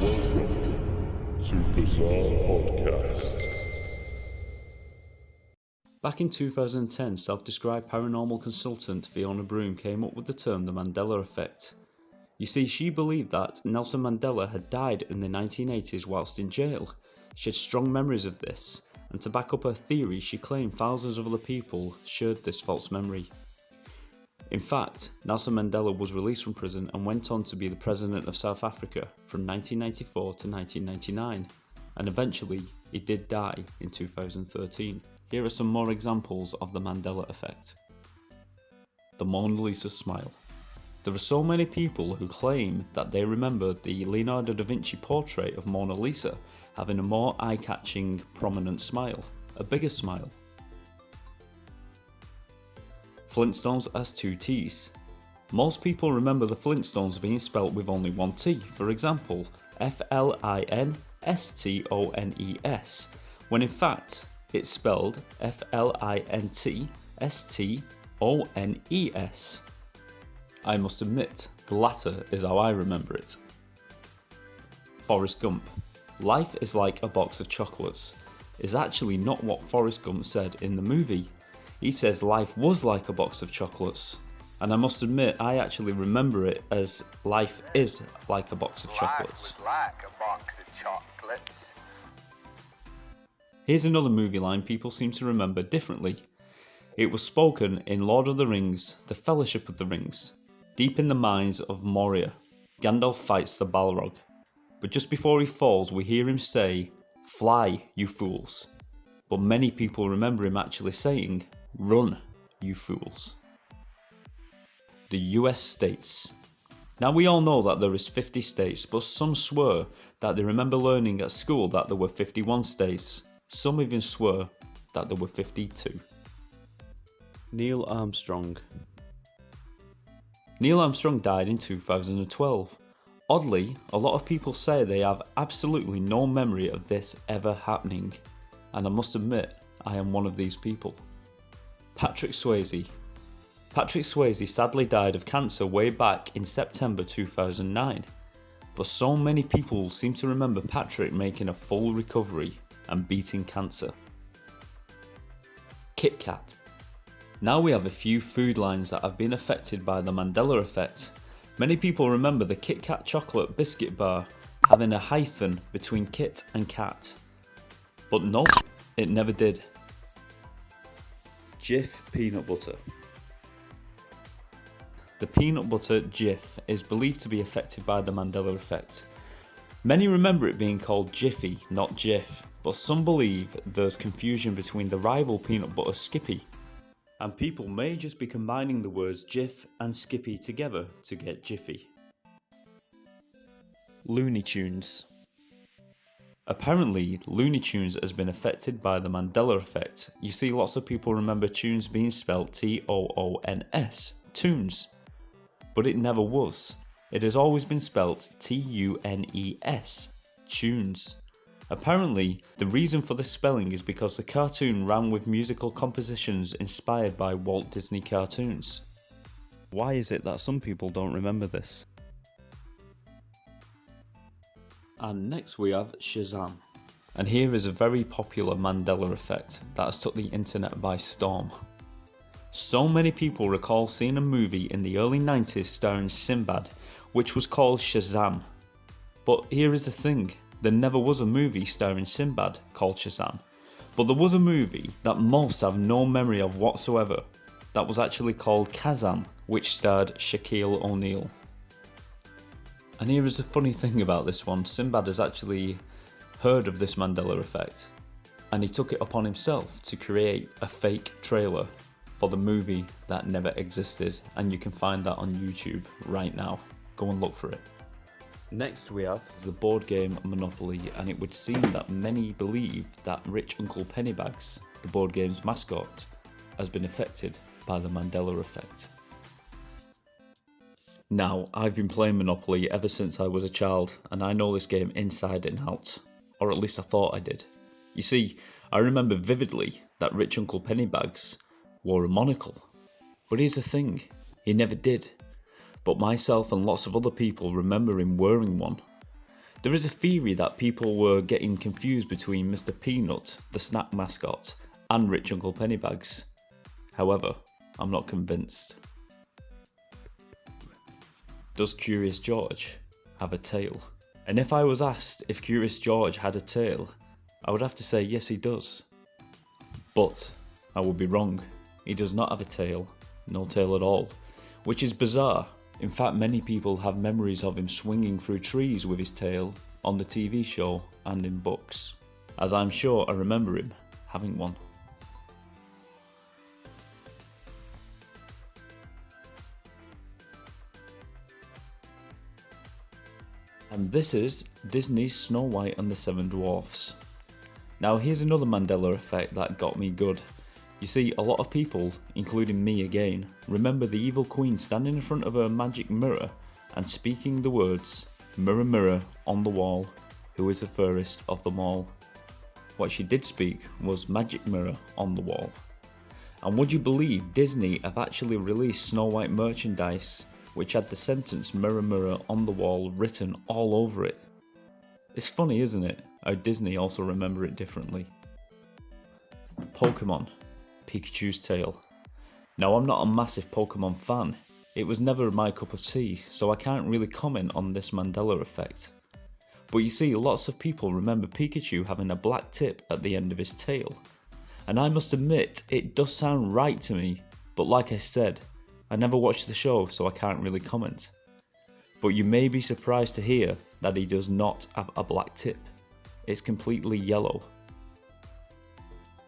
Welcome to Bizarre Podcast. Back in 2010, self-described paranormal consultant Fiona Broom came up with the term the Mandela Effect. You see, she believed that Nelson Mandela had died in the 1980s whilst in jail. She had strong memories of this, and to back up her theory, she claimed thousands of other people shared this false memory. In fact, Nelson Mandela was released from prison and went on to be the President of South Africa from 1994 to 1999, and eventually he did die in 2013. Here are some more examples of the Mandela Effect. The Mona Lisa smile. There are so many people who claim that they remember the Leonardo da Vinci portrait of Mona Lisa having a more eye-catching, prominent smile, a bigger smile. Flintstones as two T's. Most people remember the Flintstones being spelt with only one T, for example, Flinstones, when in fact it's spelled Flintstones. I must admit, the latter is how I remember it. Forrest Gump. Life is like a box of chocolates is actually not what Forrest Gump said in the movie. He says life was like a box of chocolates, and I must admit I actually remember it as life is like a box of chocolates. Life was like a box of chocolates. Here's another movie line people seem to remember differently. It was spoken in Lord of the Rings, The Fellowship of the Rings. Deep in the mines of Moria, Gandalf fights the Balrog, but just before he falls we hear him say, "Fly, you fools." But many people remember him actually saying, "Run, you fools." The US states. Now we all know that there is 50 states, but some swear that they remember learning at school that there were 51 states. Some even swear that there were 52. Neil Armstrong. Neil Armstrong died in 2012. Oddly, a lot of people say they have absolutely no memory of this ever happening, and I must admit, I am one of these people. Patrick Swayze. Patrick Swayze sadly died of cancer way back in September 2009, but so many people seem to remember Patrick making a full recovery and beating cancer. Kit Kat. Now we have a few food lines that have been affected by the Mandela Effect. Many people remember the Kit Kat chocolate biscuit bar having a hyphen between Kit and Kat. But nope, it never did. Jif Peanut Butter. The peanut butter Jif is believed to be affected by the Mandela Effect. Many remember it being called Jiffy, not Jif, but some believe there's confusion between the rival peanut butter Skippy, and people may just be combining the words Jif and Skippy together to get Jiffy. Looney Tunes. Apparently, Looney Tunes has been affected by the Mandela Effect. You see, lots of people remember tunes being spelled Toons, tunes, but it never was. It has always been spelled Tunes, tunes. Apparently, the reason for this spelling is because the cartoon ran with musical compositions inspired by Walt Disney cartoons. Why is it that some people don't remember this? And next we have Shazam. And here is a very popular Mandela Effect that has took the internet by storm. So many people recall seeing a movie in the early 90s starring Sinbad, which was called Shazam. But here is the thing, there never was a movie starring Sinbad called Shazam. But there was a movie that most have no memory of whatsoever, that was actually called Kazam, which starred Shaquille O'Neal. And here is a funny thing about this one, Sinbad has actually heard of this Mandela Effect, and he took it upon himself to create a fake trailer for the movie that never existed, and you can find that on YouTube right now. Go and look for it. Next we have the board game Monopoly, and it would seem that many believe that Rich Uncle Pennybags, the board game's mascot, has been affected by the Mandela Effect. Now, I've been playing Monopoly ever since I was a child, and I know this game inside and out, or at least I thought I did. You see, I remember vividly that Rich Uncle Pennybags wore a monocle, but here's the thing, he never did. But myself and lots of other people remember him wearing one. There is a theory that people were getting confused between Mr. Peanut, the snack mascot, and Rich Uncle Pennybags. However, I'm not convinced. Does Curious George have a tail? And if I was asked if Curious George had a tail, I would have to say yes, he does. But I would be wrong. He does not have a tail, no tail at all, which is bizarre. In fact, many people have memories of him swinging through trees with his tail on the TV show and in books, as I'm sure I remember him having one. And this is Disney's Snow White and the Seven Dwarfs. Now here's another Mandela effect that got me good. You see, a lot of people, including me again, remember the evil queen standing in front of her magic mirror and speaking the words, "Mirror, mirror on the wall, who is the fairest of them all?" What she did speak was "magic mirror on the wall." And would you believe Disney have actually released Snow White merchandise which had the sentence "mirror, mirror on the wall" written all over it? It's funny, isn't it, how Disney also remember it differently. Pokemon. Pikachu's tail. Now, I'm not a massive Pokemon fan. It was never my cup of tea, so I can't really comment on this Mandela effect. But you see, lots of people remember Pikachu having a black tip at the end of his tail. And I must admit, it does sound right to me, but like I said, I never watched the show, so I can't really comment. But you may be surprised to hear that he does not have a black tip. It's completely yellow.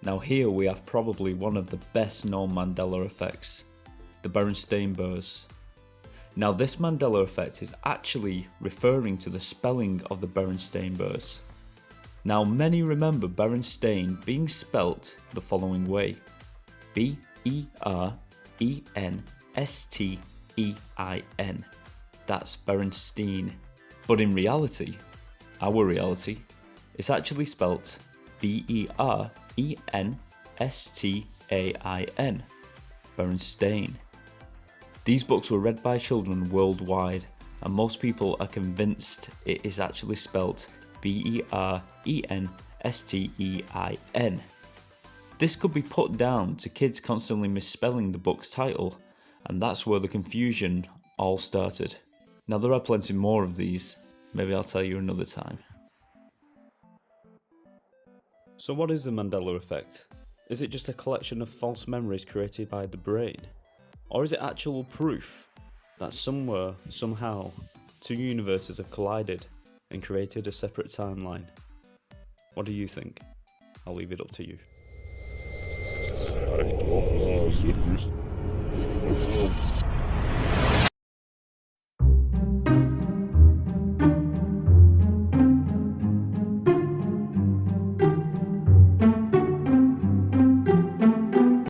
Now here we have probably one of the best known Mandela effects, the Berenstain Bears. Now this Mandela effect is actually referring to the spelling of the Berenstain Bears. Now many remember Berenstain being spelt the following way: B-E-R-E-N-S-T-E-I-N. That's Berenstein. But in reality, our reality, it's actually spelt B-E-R-E-N-S-T-A-I-N. Berenstain. These books were read by children worldwide, and most people are convinced it is actually spelt B-E-R-E-N-S-T-E-I-N. This could be put down to kids constantly misspelling the book's title, and that's where the confusion all started. Now there are plenty more of these, maybe I'll tell you another time. So what is the Mandela effect? Is it just a collection of false memories created by the brain? Or is it actual proof that somewhere, somehow, two universes have collided and created a separate timeline? What do you think? I'll leave it up to you. I don't know.